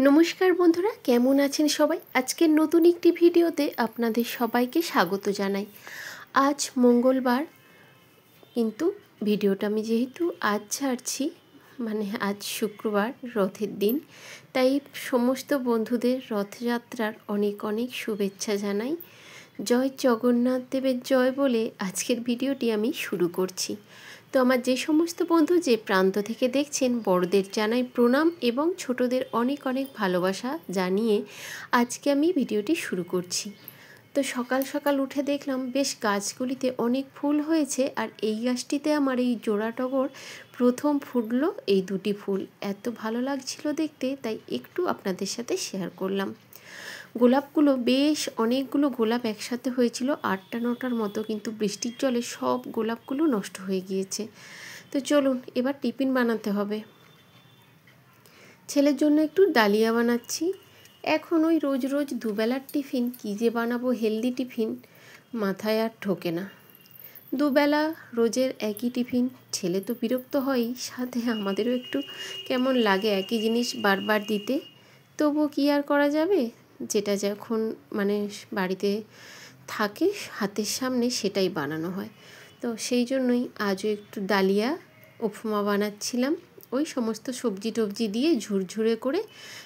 নমস্কার বন্ধুরা, কেমন আছেন সবাই? আজকের নতুন একটি ভিডিওতে আপনাদের সবাইকে স্বাগত জানাই। আজ মঙ্গলবার, কিন্তু ভিডিওটা আমি যেহেতু আজ ছাড়ছি, মানে আজ শুক্রবার, রথের দিন, তাই সমস্ত বন্ধুদের রথযাত্রার অনেক অনেক শুভেচ্ছা জানাই। জয় জগন্নাথ দেবের জয় বলে আজকের ভিডিওটি আমি শুরু করছি। তো আমার যে সমস্ত বন্ধু যে প্রান্ত থেকে দেখছেন, বড়দের জানাই প্রণাম এবং ছোটদের অনেক অনেক ভালোবাসা জানিয়ে আজকে আমি ভিডিওটি শুরু করছি। তো সকাল সকাল উঠে দেখলাম বেশ গাছগুলিতে অনেক ফুল হয়েছে, আর এই গাছটিতে আমার এই জোড়া টগর প্রথম ফুটলো। এই দুটি ফুল এত ভালো লাগছিল দেখতে, তাই একটু আপনাদের সাথে শেয়ার করলাম। গোলাপগুলো বেশ অনেকগুলো গোলাপ একসাথে হয়েছিল, 8টা-9টার মতো, কিন্তু বৃষ্টির জলে সব গোলাপগুলো নষ্ট হয়ে গিয়েছে। তো চলুন এবার টিফিন বানাতে হবে। ছেলের জন্য একটু ডালিয়া বানাচ্ছি। এখন ওই রোজ রোজ দুবেলার টিফিন কী যে বানাবো, হেলদি টিফিন, মাথায় আর ঢোকে না। দুবেলা রোজের একই টিফিন, ছেলে তো বিরক্ত হয়ই, সাথে আমাদেরও একটু কেমন লাগে একই জিনিস বারবার দিতে। তবুও কী আর করা যাবে, যেটা যখন মানে বাড়িতে থাকে হাতের সামনে সেটাই বানানো হয়। তো সেই জন্যই আজও একটু ডালিয়া উপমা বানাচ্ছিলাম, ওই সমস্ত সবজি টবজি দিয়ে ঝুরঝুরে করে।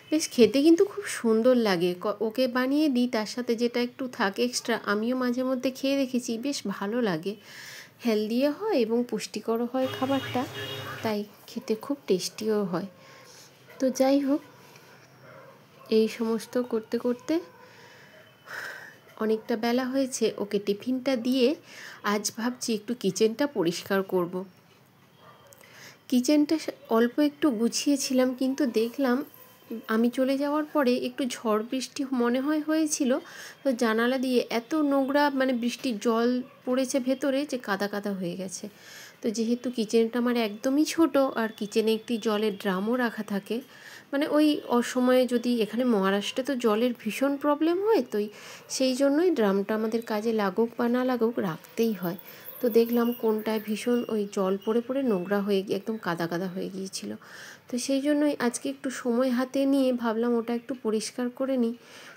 বেশ খেতে কিন্তু খুব সুন্দর লাগে। ওকে বানিয়ে দিই, তার সাথে যেটা একটু থাকে এক্সট্রা আমিও মাঝে মধ্যে খেয়ে দেখেছি, বেশ ভালো লাগে। হেলদিও হয় এবং পুষ্টিকরও হয় খাবারটা, তাই খেতে খুব টেস্টিও হয়। তো যাই হোক, এই সমস্ত করতে করতে অনেকটা বেলা হয়েছে। ওকে টিফিনটা দিয়ে আজ ভাবছি একটু কিচেনটা পরিষ্কার করব। কিচেনটা অল্প একটু গুছিয়েছিলাম, কিন্তু দেখলাম আমি চলে যাওয়ার পরে একটু ঝড় বৃষ্টি মনে হয়েছিল। তো জানালা দিয়ে এত নোংরা, মানে বৃষ্টির জল পড়েছে ভেতরে, যে কাদা কাদা হয়ে গেছে। তো যেহেতু কিচেনটা আমার একদমই ছোট, আর কিচেনে একটি জলের ড্রামও রাখা থাকে, মানে ওই অসময়ে যদি, এখানে মহারাষ্ট্রে তো জলের ভীষণ প্রবলেম হয়, তো সেই জন্যই ড্রামটা আমাদের কাজে লাগুক বা না লাগুক রাখতেই হয়। তো দেখলাম কোনটায় ভীষণ ওই জল পড়ে পড়ে নোংরা হয়ে গিয়ে একদম কাদা কাদা হয়ে গিয়েছিল। তো সেই জন্যই আজকে একটু সময় হাতে নিয়ে ভাবলাম ওটা একটু পরিষ্কার করে নিই।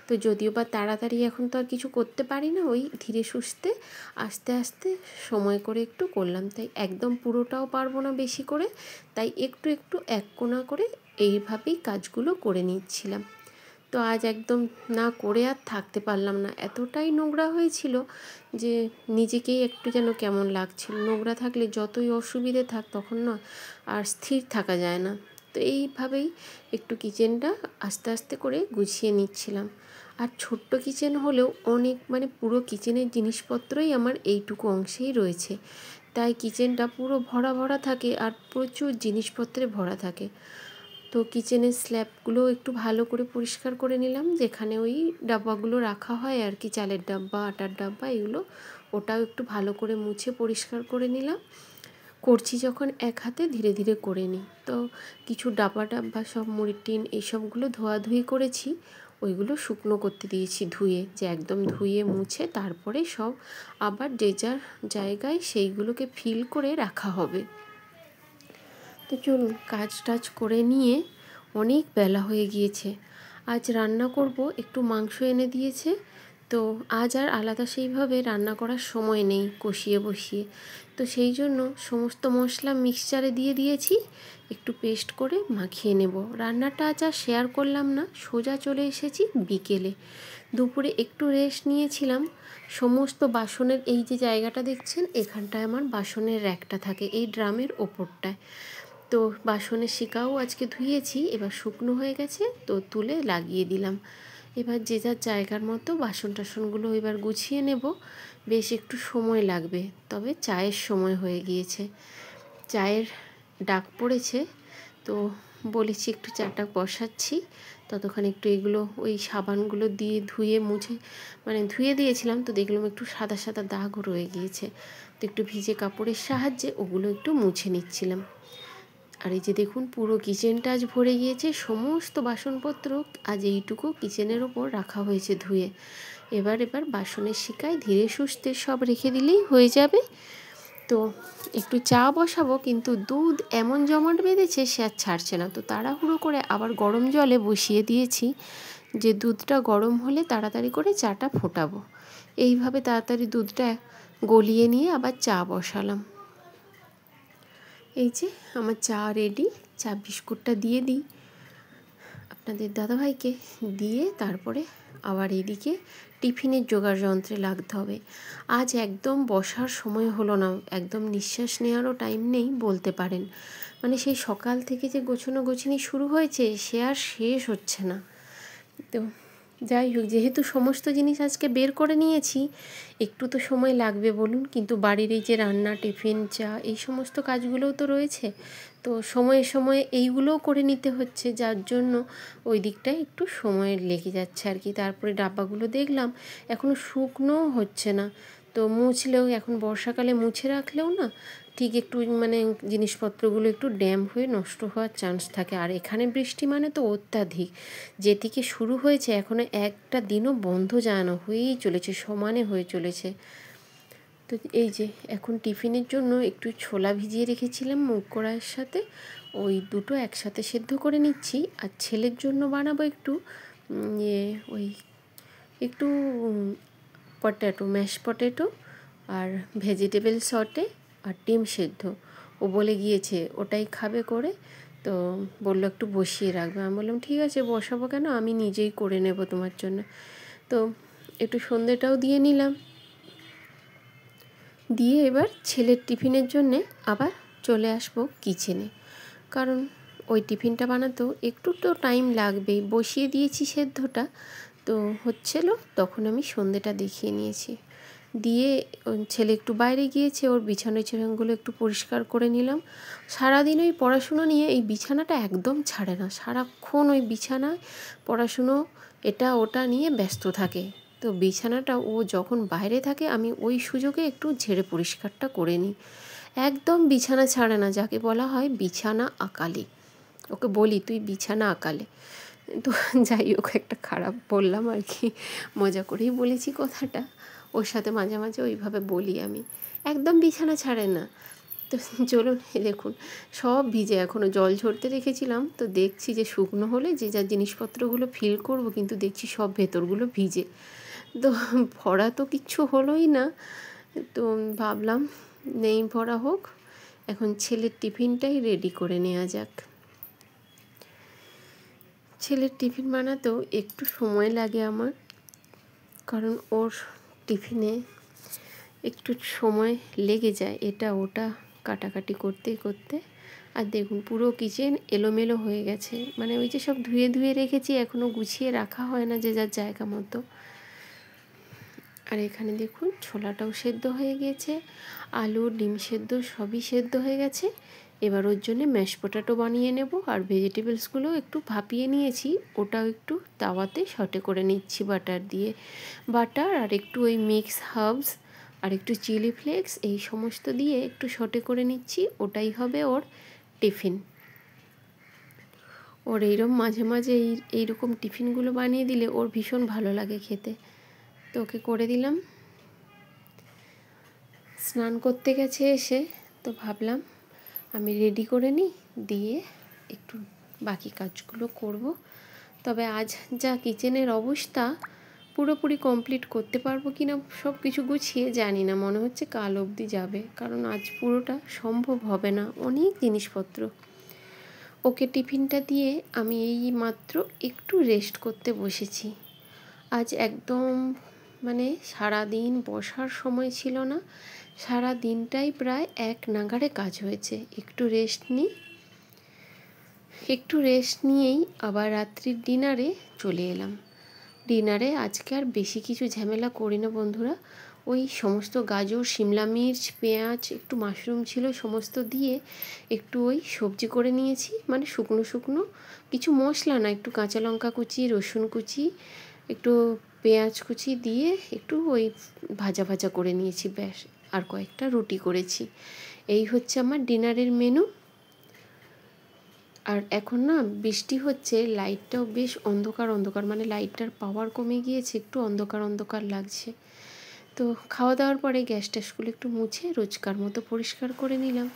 তো যদিও বা তাড়াতাড়ি এখন তো আর কিছু করতে পারি না, ওই ধীরে সুস্থে আস্তে আস্তে সময় করে একটু করলাম। তাই একদম পুরোটাও পারবো না বেশি করে, তাই একটু একটু এক কোণা করে এইভাবেই কাজগুলো করে নিচ্ছিলাম। তো আজ একদম না করে আর থাকতে পারলাম না, এতটাই নোংরা হয়েছিল যে নিজেকেই একটু যেন কেমন লাগছিল। নোংরা থাকলে যতই অসুবিধে থাক, তখন না আর স্থির থাকা যায় না। তো এইভাবেই একটু কিচেনটা আস্তে আস্তে করে গুছিয়ে নিচ্ছিলাম। আর ছোট্ট কিচেন হলেও অনেক, মানে পুরো কিচেনের জিনিসপত্রই আমার এইটুকু অংশেই রয়েছে, তাই কিচেনটা পুরো ভরা ভরা থাকে আর প্রচুর জিনিসপত্রে ভরা থাকে। তো কিচেনের স্ল্যাবগুলো একটু ভালো করে পরিষ্কার করে নিলাম, যেখানে ওই ডাব্বাগুলো রাখা হয় আর কি, চালের ডাব্বা, আটার ডাব্বা, এগুলো ওটাও একটু ভালো করে মুছে পরিষ্কার করে নিলাম। করছি যখন এক হাতে ধীরে ধীরে করে নিই। তো কিছু ডাব্বা ডাব্বা সব মুড়ির টিন এইসবগুলো ধোয়াধুয়ি করেছি, ওইগুলো শুকনো করতে দিয়েছি ধুয়ে, যে একদম ধুয়ে মুছে তারপরে সব আবার যে যার জায়গায় সেইগুলোকে ফিল করে রাখা হবে। তো চলুন কাজ টাজ করে নিয়ে, অনেক বেলা হয়ে গিয়েছে। আজ রান্না করব, একটু মাংস এনে দিয়েছে, তো আজ আর আলাদা সেইভাবে রান্না করার সময় নেই কষিয়ে বসিয়ে। তো সেই জন্য সমস্ত মশলা মিক্সচারে দিয়ে দিয়েছি, একটু পেস্ট করে মাখিয়ে নেব। রান্নাটা আজ আর শেয়ার করলাম না, সোজা চলে এসেছি বিকেলে। দুপুরে একটু রেস্ট নিয়েছিলাম। সমস্ত বাসনের এই যে জায়গাটা দেখছেন, এখানটায় আমার বাসনের র্যাকটা থাকে, এই ড্রামের ওপরটায়। তো বাসনের শিকাও আজকে ধুয়েছি, এবার শুকনো হয়ে গেছে, তো তুলে লাগিয়ে দিলাম। এবার যে যার জায়গার মতো বাসন টাসনগুলো এবার গুছিয়ে নেব। বেশ একটু সময় লাগবে, তবে চায়ের সময় হয়ে গিয়েছে, চায়ের ডাক পড়েছে। তো বলেছি একটু চাটা বসাচ্ছি, ততক্ষণ একটু এগুলো ওই সাবানগুলো দিয়ে ধুয়ে মুছে, মানে ধুয়ে দিয়েছিলাম, তো দেখলাম একটু সাদা সাদা দাগও রয়ে গিয়েছে, তো একটু ভিজে কাপড়ের সাহায্যে ওগুলো একটু মুছে নিচ্ছিলাম। আর এই যে দেখুন, পুরো কিচেনটা আজ ভরে গিয়েছে, সমস্ত বাসনপত্র আজ এইটুকু কিচেনের ওপর রাখা হয়েছে ধুয়ে। এবার বাসনের শিকায় ধীরে সুস্থে সব রেখে দিলেই হয়ে যাবে। তো একটু চা বসাবো, কিন্তু দুধ এমন জমাট বেঁধেছে সে আর ছাড়ছে না। তো তাড়াহুড়ো করে আবার গরম জলে বসিয়ে দিয়েছি, যে দুধটা গরম হলে তাড়াতাড়ি করে চাটা ফোটাবো। এইভাবে তাড়াতাড়ি দুধটা গলিয়ে নিয়ে আবার চা বসালাম। এই যে আমার চা রেডি। চা বিস্কুটটা দিয়ে দিই আপনাদের দাদাভাইকে, দিয়ে তারপরে আবার এদিকে টিফিনের জোগাড় যন্ত্রে লাগতে হবে। আজ একদম বসার সময় হলো না, একদম নিঃশ্বাস নেওয়ারও টাইম নেই বলতে পারেন। মানে সেই সকাল থেকে যে গোছানো গোছানি শুরু হয়েছে সে আর শেষ হচ্ছে না। তো যাই হোক, যেহেতু সমস্ত জিনিস আজকে বের করে নিয়েছি, একটু তো সময় লাগবে বলুন। কিন্তু বাড়ির এই যে রান্না, টিফিন, চা, এই সমস্ত কাজগুলোও তো রয়েছে। তো সময়ে সময়ে এইগুলোও করে নিতে হচ্ছে, যার জন্য ওই দিকটায় একটু সময় লেগে যাচ্ছে আর কি। তারপরে ডাব্বাগুলো দেখলাম এখনও শুকনোও হচ্ছে না। তো মুছলেও, এখন বর্ষাকালে মুছে রাখলেও না ঠিক একটু মানে জিনিসপত্রগুলো একটু ড্যাম্প হয়ে নষ্ট হওয়ার চান্স থাকে। আর এখানে বৃষ্টি মানে তো অত্যাধিক, যেদিকে শুরু হয়েছে এখনও একটা দিনও বন্ধ যায় না, হয়েই চলেছে, সমানে হয়ে চলেছে। তো এই যে এখন টিফিনের জন্য একটু ছোলা ভিজিয়ে রেখেছিলাম মুগ কড়াইয়ের সাথে, ওই দুটো একসাথে সেদ্ধ করে নিচ্ছি। আর ছেলের জন্য বানাবো একটু ওই একটু পটেটো, ম্যাশ পটেটো আর ভেজিটেবল সটে আর ডিম সেদ্ধ। ও বলে গিয়েছে ওটাই খাবে করে, তো বললো একটু বসিয়ে রাখবে। আমি বললাম ঠিক আছে, বসাবো কেন, আমি নিজেই করে নেব তোমার জন্য। তো একটু সন্ধ্যেটাও দিয়ে নিলাম, দিয়ে এবার ছেলের টিফিনের জন্যে আবার চলে আসবো কিচেনে। কারণ ওই টিফিনটা বানাতেও একটু তো টাইম লাগবেই। বসিয়ে দিয়েছি সেদ্ধটা, তো হচ্ছিল তখন আমি সন্ধ্যেটা দেখিয়ে নিয়েছি। দিয়ে ছেলে একটু বাইরে গিয়েছে, ওর বিছানাগুলো একটু পরিষ্কার করে নিলাম। সারাদিন ওই পড়াশুনো নিয়ে এই বিছানাটা একদম ছাড়ে না, সারাক্ষণ ওই বিছানায় পড়াশুনো এটা ওটা নিয়ে ব্যস্ত থাকে। তো বিছানাটা ও যখন বাইরে থাকে আমি ওই সুযোগে একটু ঝেড়ে পরিষ্কারটা করে নিই। একদম বিছানা ছাড়ে না, যাকে বলা হয় বিছানা আকালি। ওকে বলি তুই বিছানা আকালে। তো যাই হোক, একটা খারাপ বললাম আর কি, মজা করেই বলেছি কথাটা। ওর সাথে মাঝে মাঝে ওইভাবে বলি আমি, একদম বিছানা ছাড়ে না। তো চলুন, দেখুন সব ভিজে, এখনও জল ঝরতে রেখেছিলাম। তো দেখছি যে শুকনো হলে যে যার জিনিসপত্রগুলো ফিল করব, কিন্তু দেখছি সব ভেতরগুলো ভিজে। তো ভরা তো কিচ্ছু হলোই না। তো ভাবলাম নেই ভরা হোক, এখন ছেলের টিফিনটাই রেডি করে নেওয়া যাক। ছেলের টিফিন বানাতেও একটু সময় লাগে আমার, কারণ ওর টিফিনে একটু সময় লেগে যায় এটা ওটা কাটাকাটি করতে করতে। আর দেখুন পুরো কিচেন এলোমেলো হয়ে গেছে, মানে ওই যে সব ধুয়ে ধুয়ে রেখেছি, এখনও গুছিয়ে রাখা হয় না যে যার জায়গা মতো। আর এখানে দেখুন ছোলাটাও সেদ্ধ হয়ে গেছে, আলু ডিম সেদ্ধ সবই সেদ্ধ হয়ে গেছে। এবার ওর জন্যে ম্যাশ পটেটো বানিয়ে নেব। আর ভেজিটেবলসগুলো একটু ভাপিয়ে নিয়েছি, ওটাও একটু তাওয়াতে সটে করে নিচ্ছি বাটার দিয়ে। বাটার আর একটু ওই মিক্স হার্বস আর একটু চিলি ফ্লেক্স, এই সমস্ত দিয়ে একটু সটে করে নিচ্ছি। ওটাই হবে ওর টিফিন। ওর এইরকম মাঝে মাঝে এইরকম টিফিনগুলো বানিয়ে দিলে ওর ভীষণ ভালো লাগে খেতে। তো ওকে করে দিলাম। স্নান করতে গেছে এসে, তো ভাবলাম আমি রেডি করে নিই, দিয়ে একটু বাকি কাজগুলো করব। তবে আজ যা কিচেনের অবস্থা, পুরোপুরি কমপ্লিট করতে পারবো কি না সব কিছু গুছিয়ে জানি না, মনে হচ্ছে কাল অবধি যাবে, কারণ আজ পুরোটা সম্ভব হবে না, অনেক জিনিসপত্র। ওকে টিফিনটা দিয়ে আমি এই মাত্র একটু রেস্ট করতে বসেছি। আজ একদম মানে সারাদিন বসার সময় ছিল না, সারা দিনটাই প্রায় এক নাগাড়ে কাজ হয়েছে। একটু রেস্ট নিয়েই আবার রাত্রির ডিনারে চলে এলাম। ডিনারে আজকে আর বেশি কিছু ঝামেলা করি না বন্ধুরা, ওই সমস্ত গাজর, শিমলা মির্চ, পেঁয়াজ, একটু মাশরুম ছিল, সমস্ত দিয়ে একটু ওই সবজি করে নিয়েছি। মানে শুকনো শুকনো কিছু মশলা না, একটু কাঁচা লঙ্কা কুচি, রসুন কুচি, একটু পেঁয়াজ কুচি দিয়ে একটু ওই ভাজা ভাজা করে নিয়েছি, ব্যাস। আর কয়েকটা রুটি করেছি। এই হচ্ছে আমার ডিনারের মেনু। আর এখন না বৃষ্টি হচ্ছে, লাইটটাও বেশ অন্ধকার অন্ধকার, মানে লাইটটার পাওয়ার কমে গিয়েছে, একটু অন্ধকার অন্ধকার লাগছে। তো তো খাওয়া দাওয়ার পরে গ্যাস ট্যাসগুলো একটু মুছে রোজকার মতো পরিষ্কার করে নিলাম।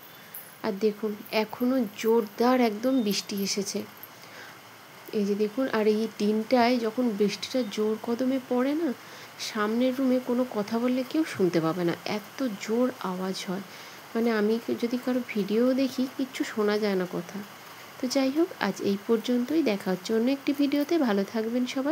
আর দেখুন এখনও জোরদার একদম বৃষ্টি এসেছে, এই যে দেখুন। আর এই দিনটায় যখন বৃষ্টিটা জোর কদমে পড়ে না, সামনের রুমে কোনো কথা বললে কেউ শুনতে পাবে না, এত জোর আওয়াজ হয়। মানে আমি যদি কারো ভিডিও দেখি কিচ্ছু শোনা যায় না কথা। তো যাই হোক, আজ এই পর্যন্তই। দেখা হচ্ছে অন্য একটি ভিডিওতে। ভালো থাকবেন সবাই।